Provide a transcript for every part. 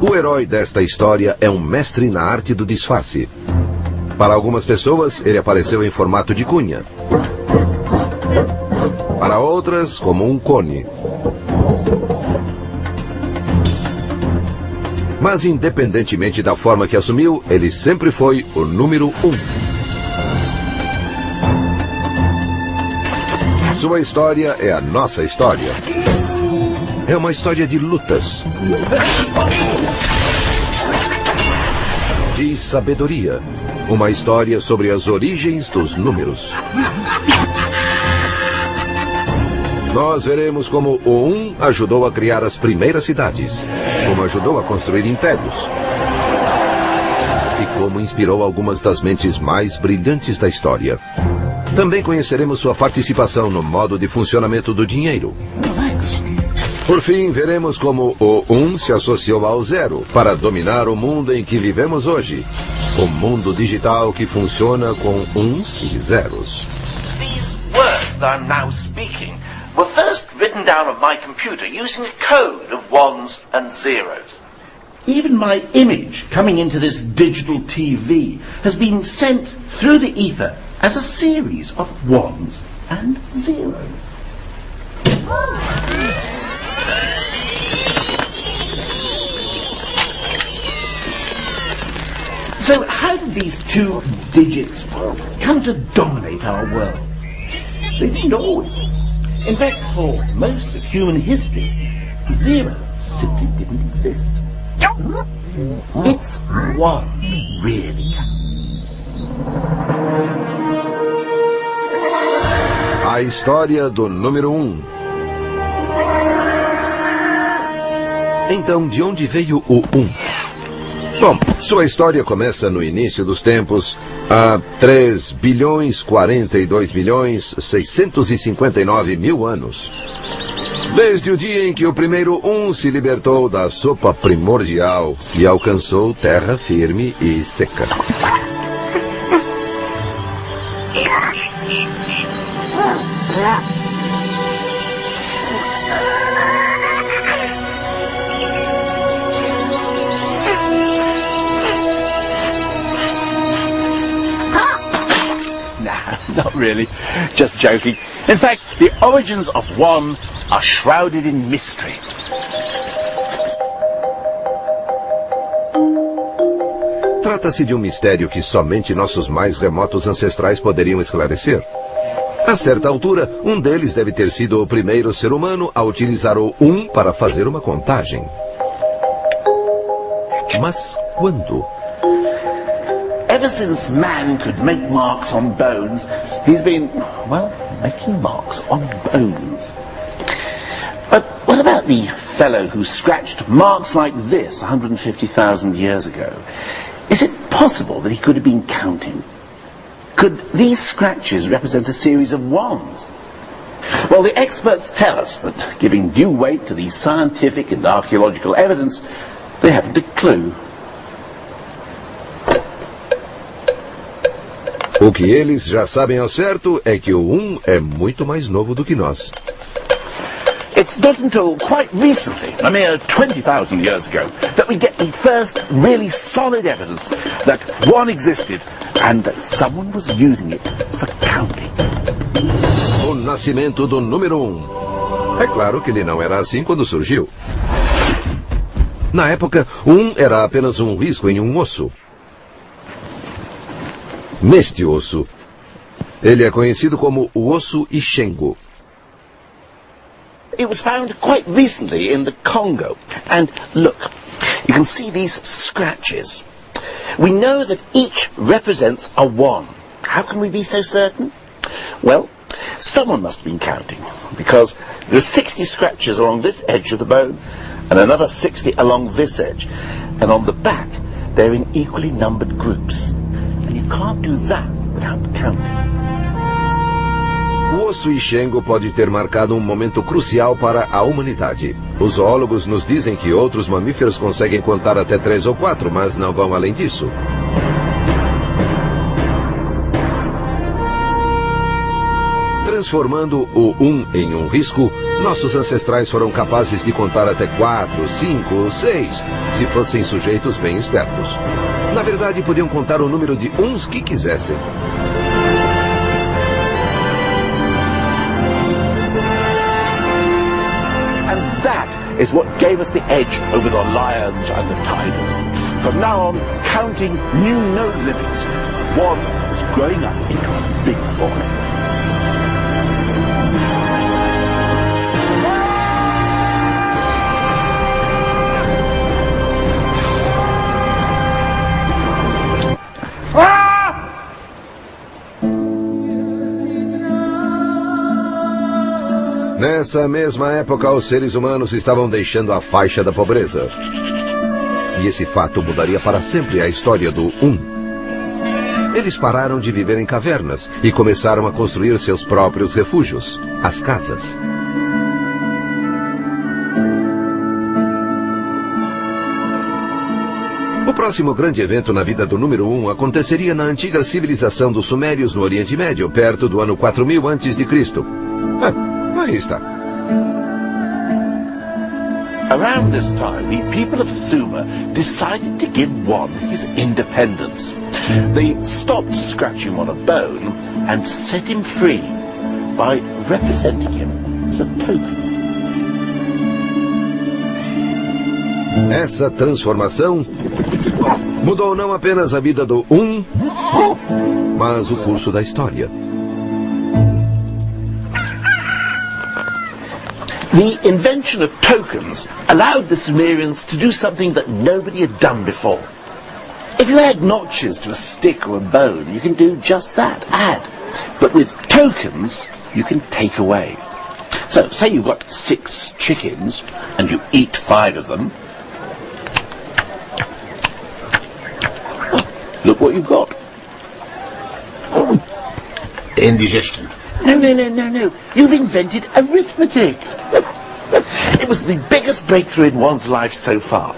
O herói desta história é um mestre na arte do disfarce. Para algumas pessoas, ele apareceu em formato de cunha. Para outras, como um cone. Mas, independentemente da forma que assumiu, ele sempre foi o número 1. Sua história é a nossa história. É uma história de lutas, de sabedoria. Uma história sobre as origens dos números. Nós veremos como o 1 ajudou a criar as primeiras cidades, como ajudou a construir impérios e como inspirou algumas das mentes mais brilhantes da história. Também conheceremos sua participação no modo de funcionamento do dinheiro. Por fim, veremos como o 1 se associou ao 0 para dominar o mundo em que vivemos hoje. O mundo digital que funciona com 1s e 0s. These words that I'm now speaking were first written down on my computer using a code of 1s and 0s. Even my image coming into this digital TV has been sent through the ether as a series of 1s and 0s. So how did these two digits come to dominate our world? They didn't always. In fact, for most of human history, 0 simply didn't exist. It's 1 really counts. A história do número 1. Então, de onde veio o 1? Bom, sua história começa no início dos tempos, há 3.042.659.000 anos. Desde o dia em que o primeiro 1 se libertou da sopa primordial e alcançou terra firme e seca. Not really, just joking. In fact, the origins of 1 are shrouded in mystery. Trata-se de um mistério que somente nossos mais remotos ancestrais poderiam esclarecer. A certa altura, um deles deve ter sido o primeiro ser humano a utilizar o 1 para fazer uma contagem. Mas quando? Ever since man could make marks on bones, he's been, well, making marks on bones. But what about the fellow who scratched marks like this 150,000 years ago? Is it possible that he could have been counting? Could these scratches represent a series of 1s? Well, the experts tell us that, giving due weight to the scientific and archaeological evidence, they haven't a clue. O que eles já sabem ao certo é que o 1 é muito mais novo do que nós. It's not until quite recently, a mere 20,000 years ago, that we get the first really solid evidence that 1 existed and that someone was using it for counting. O nascimento do número 1. É claro que ele não era assim quando surgiu. Na época, 1 era apenas um risco em um osso. Neste osso, ele é conhecido como o osso Ishengo. It was found quite recently in the Congo. And look, you can see these scratches. We know that each represents a 1. How can we be so certain? Well, someone must have been counting, because there are 60 scratches along this edge of the bone, and another 60 along this edge. And on the back, they're in equally numbered groups. And you can't do that without counting. O osso Ishengo pode ter marcado um momento crucial para a humanidade. Os zoólogos nos dizem que outros mamíferos conseguem contar até 3 ou 4, mas não vão além disso. Transformando o 1 em um risco, nossos ancestrais foram capazes de contar até 4, 5, 6, se fossem sujeitos bem espertos. Na verdade, podiam contar o número de uns que quisessem. And that is what gave us the edge over the lions and the tigers. From now on, counting knew no limits. One was growing up into a big boy. Nessa mesma época, os seres humanos estavam deixando a faixa da pobreza. E esse fato mudaria para sempre a história do 1. Eles pararam de viver em cavernas e começaram a construir seus próprios refúgios, as casas. O próximo grande evento na vida do número 1 aconteceria na antiga civilização dos Sumérios no Oriente Médio, perto do ano 4000 a.C. Aí está. Around this time, the people of Sumer decided to give one his independence. They stopped scratching on a bone and set him free by representing him as a token. Essa transformação mudou não apenas a vida do 1, mas o curso da história. The invention of tokens allowed the Sumerians to do something that nobody had done before. If you add notches to a stick or a bone, you can do just that, add. But with tokens, you can take away. So, say you've got 6 chickens, and you eat 5 of them. Oh, look what you've got. Indigestion. No. You've invented arithmetic. It was the biggest breakthrough in one's life so far.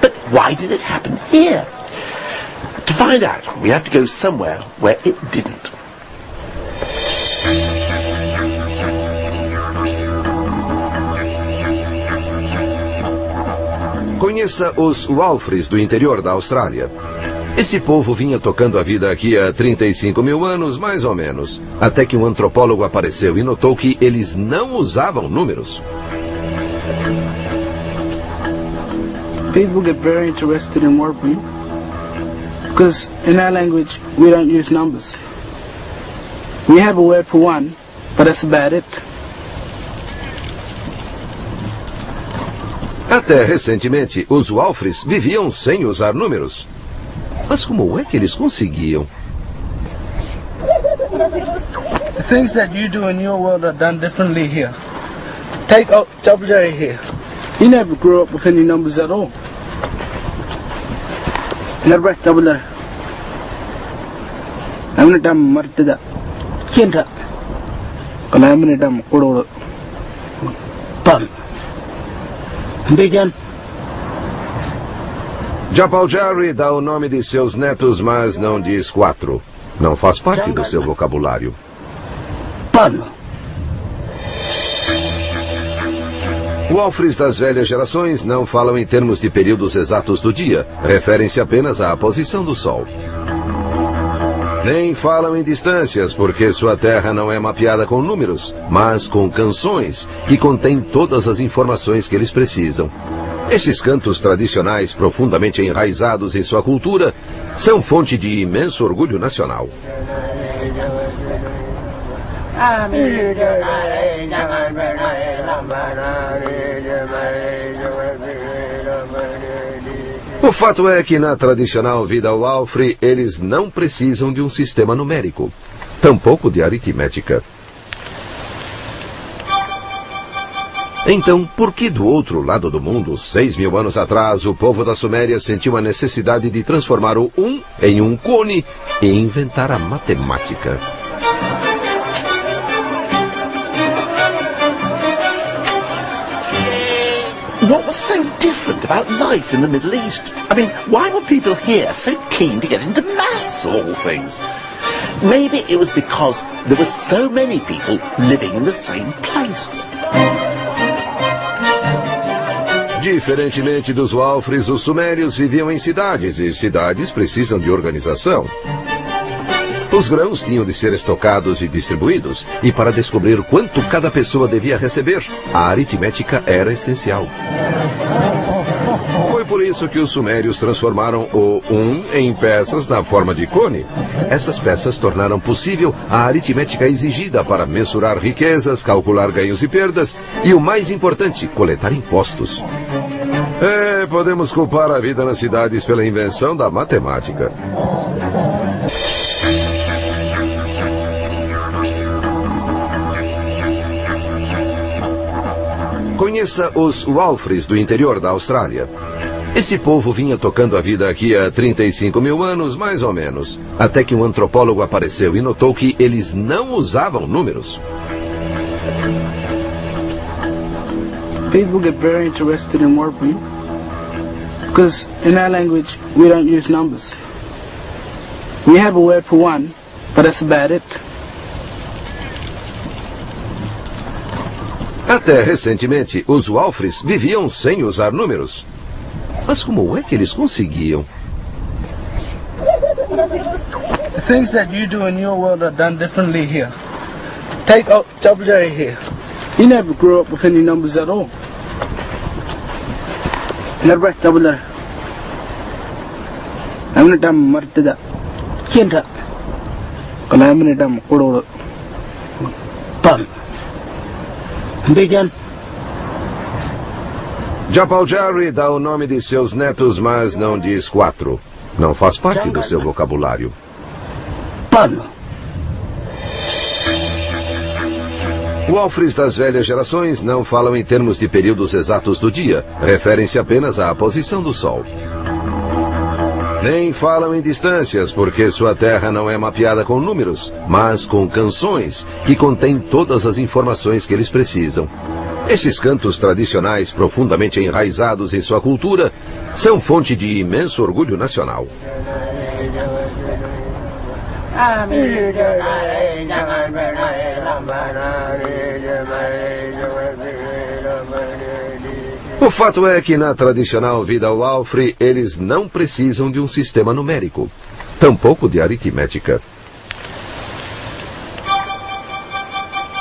But why did it happen here? To find out, we have to go somewhere where it didn't. Conheça os Walfris do interior da Austrália. Esse povo vinha tocando a vida aqui há 35 mil anos, mais ou menos. Até que um antropólogo apareceu e notou que eles não usavam números. People get very interested in wordplay because in our language we don't use numbers. We have a word for one, but that's about it. Até recentemente, os Walfris viviam sem usar números. Mas como é que eles conseguiam? The things that you do in your world are done differently here. Take WJ here. He never grew up with any numbers at all. Never double. I'm not dumb, Martada. Kinta. Kalamini dumb, Koro. Pum. Begin. Japal Jerry dá o nome de seus netos, mas não diz 4. Não faz parte do seu vocabulário. Pano. Walfris das velhas gerações não falam em termos de períodos exatos do dia. Referem-se apenas à posição do Sol. Nem falam em distâncias, porque sua terra não é mapeada com números, mas com canções, que contêm todas as informações que eles precisam. Esses cantos tradicionais, profundamente enraizados em sua cultura, são fonte de imenso orgulho nacional. O fato é que na tradicional vida Walfri, eles não precisam de um sistema numérico, tampouco de aritmética. Então, por que do outro lado do mundo, 6 mil anos atrás, o povo da Suméria sentiu a necessidade de transformar o 1 em um cone e inventar a matemática? What was so different about life in the Middle East? I mean, why were people here so keen to get into maths of all things? Maybe it was because there were so many people living in the same place. Diferentemente dos Walfres, os sumérios viviam em cidades, e cidades precisam de organização. Os grãos tinham de ser estocados e distribuídos, e para descobrir quanto cada pessoa devia receber, a aritmética era essencial. Foi por isso que os sumérios transformaram o em peças na forma de cone. Essas peças tornaram possível a aritmética exigida para mensurar riquezas, calcular ganhos e perdas, e o mais importante, coletar impostos. Podemos culpar a vida nas cidades pela invenção da matemática. Conheça os Walfres do interior da Austrália. Esse povo vinha tocando a vida aqui há 35 mil anos, mais ou menos, até que um antropólogo apareceu e notou que eles não usavam números. People get very interested in wordplay because in our language we don't use numbers. We have a word for one, but that's about it. Até recentemente, os Walfres viviam sem usar números. Mas como é que eles conseguiam? The things that you do in your world are done differently here. Take WJ here. He never grew up with any numbers at all. Never WJ. I'm not dumb, Martada. Kinta. I'm not dumb, Oro. Pam. Beijan. Japal Jarry dá o nome de seus netos, mas não diz 4. Não faz parte do seu vocabulário. Pano. Walfres das velhas gerações não falam em termos de períodos exatos do dia. Referem-se apenas à posição do sol. Nem falam em distâncias, porque sua terra não é mapeada com números, mas com canções, que contêm todas as informações que eles precisam. Esses cantos tradicionais, profundamente enraizados em sua cultura, são fonte de imenso orgulho nacional. O fato é que na tradicional vida Walfre, eles não precisam de um sistema numérico, tampouco de aritmética.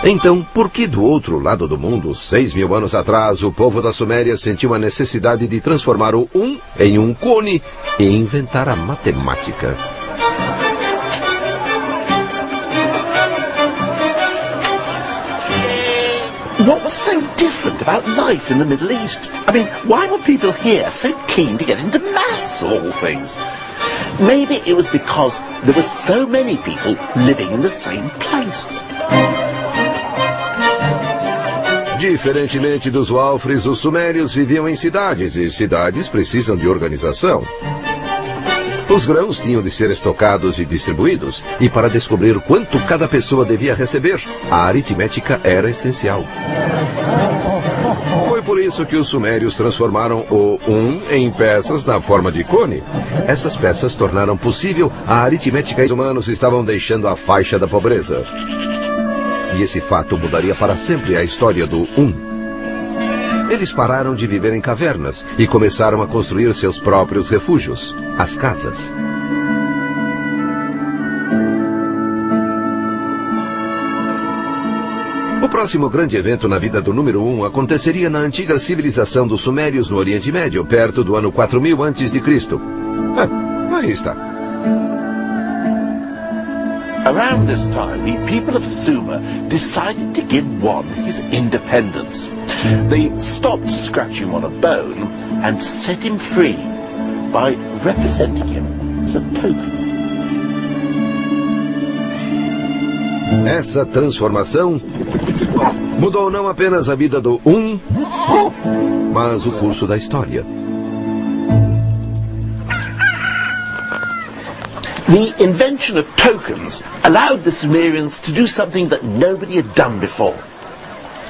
Então, por que do outro lado do mundo, 6.000 anos atrás, o povo da Suméria sentiu a necessidade de transformar o em um cone e inventar a matemática? What was so different about life in the Middle East? I mean, why were people here so keen to get into maths of all things? Maybe it was because there were so many people living in the same place. Diferentemente dos Walfres, os sumérios viviam em cidades, e cidades precisam de organização. Os grãos tinham de ser estocados e distribuídos, e para descobrir quanto cada pessoa devia receber, a aritmética era essencial. Foi por isso que os sumérios transformaram o em peças na forma de cone. Essas peças tornaram possível a aritmética. Os humanos estavam deixando a faixa da pobreza. E esse fato mudaria para sempre a história do Eles pararam de viver em cavernas e começaram a construir seus próprios refúgios, as casas. O próximo grande evento na vida do número 1 aconteceria na antiga civilização dos Sumérios no Oriente Médio, perto do ano 4000 a.C. Aí está. Around this time, the people of Sumer decided to give one his independence. They stopped scratching on a bone and set him free by representing him as a token. Essa transformação mudou não apenas a vida do mas o curso da história. The invention of tokens allowed the Sumerians to do something that nobody had done before.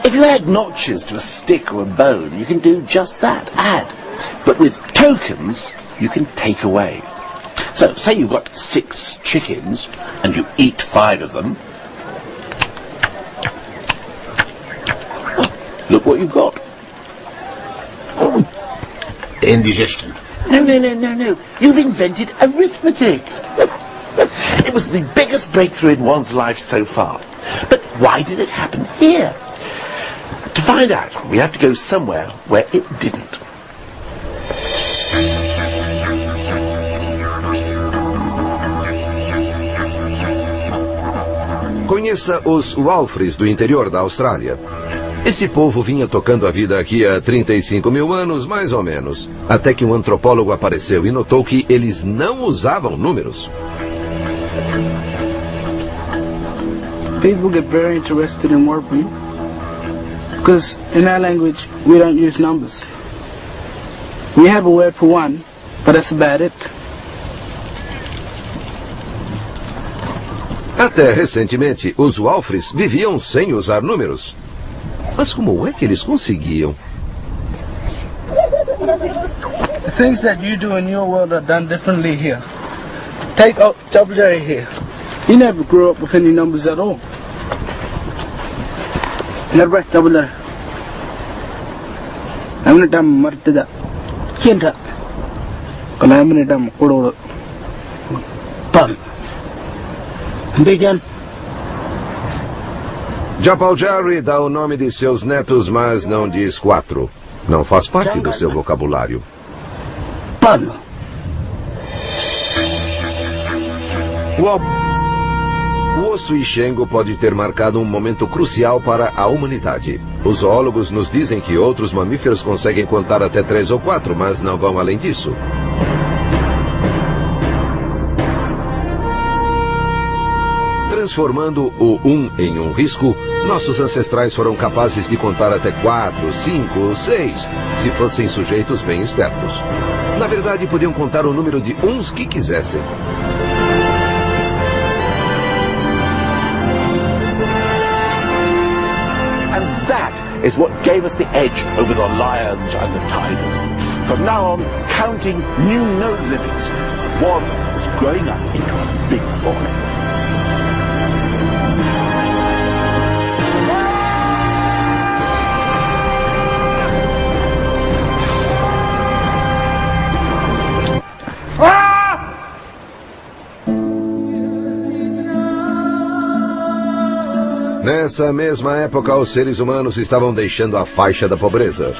If you add notches to a stick or a bone, you can do just that, add. But with tokens, you can take away. So, say you've got 6 chickens and you eat 5 of them. Well, look what you've got. Indigestion. No. You've invented arithmetic. It was the biggest breakthrough in one's life so far. But why did it happen here? To find out, we have to go somewhere where it didn't. Conheça os Walfres do interior da Austrália. Esse povo vinha tocando a vida aqui há 35 mil anos, mais ou menos. Até que um antropólogo apareceu e notou que eles não usavam números. People get very interested in wordplay because in our language we don't use numbers. We have a word for one, but that's about it. Até recentemente, os Walfres viviam sem usar números. Mas como é que eles conseguiam? The things that you do in your world are done differently here. Take WJ here. He never grew up with any numbers at all. Never double. I'm not dumb, Martada. Kienta. Kalamini dumb, Koro. Pum. Begin. Japal Jerry dá o nome de seus netos, mas não diz 4. Não faz parte do seu vocabulário. Pum. O osso Ixengo pode ter marcado um momento crucial para a humanidade. Os zoólogos nos dizem que outros mamíferos conseguem contar até 3 ou 4, mas não vão além disso. Transformando o 1 em um risco, nossos ancestrais foram capazes de contar até 4, 5, 6, se fossem sujeitos bem espertos. Na verdade, podiam contar o número de uns que quisessem. And that is what gave us the edge over the lions and the tigers. From now on, counting knew no limits. One was growing up into a big boy. Nessa mesma época, os seres humanos estavam deixando a faixa da pobreza.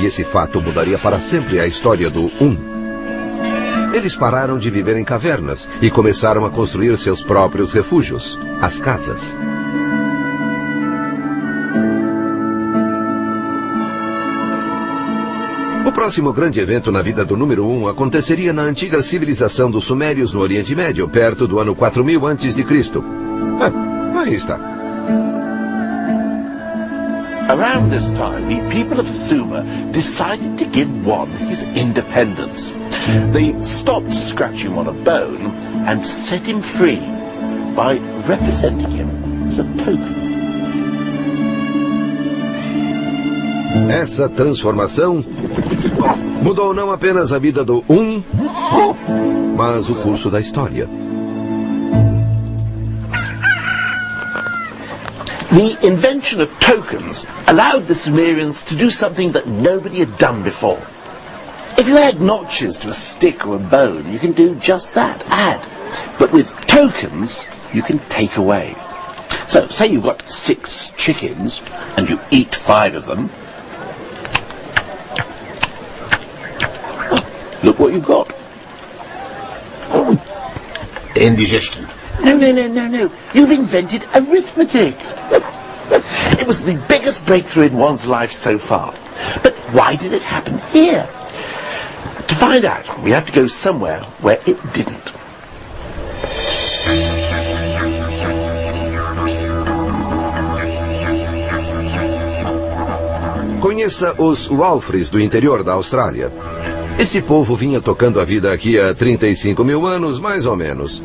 E esse fato mudaria para sempre a história do 1. Eles pararam de viver em cavernas e começaram a construir seus próprios refúgios, as casas. O próximo grande evento na vida do número 1 aconteceria na antiga civilização dos Sumérios no Oriente Médio, perto do ano 4000 a.C. Aí está. Around this time, the people of Sumer decided to give one his independence. They stopped scratching on a bone and set him free by representing him as a token. Essa transformação mudou não apenas a vida do 1, mas o curso da história. The invention of tokens allowed the Sumerians to do something that nobody had done before. If you add notches to a stick or a bone, you can do just that, add. But with tokens, you can take away. So, say you've got 6 chickens and you eat 5 of them. Well, look what you've got. Indigestion. No. You've invented arithmetic. It was the biggest breakthrough in one's life so far. But why did it happen here? To find out, we have to go somewhere where it didn't. Conheça os Walfres do interior da Austrália. Esse povo vinha tocando a vida aqui há 35 mil anos, mais ou menos.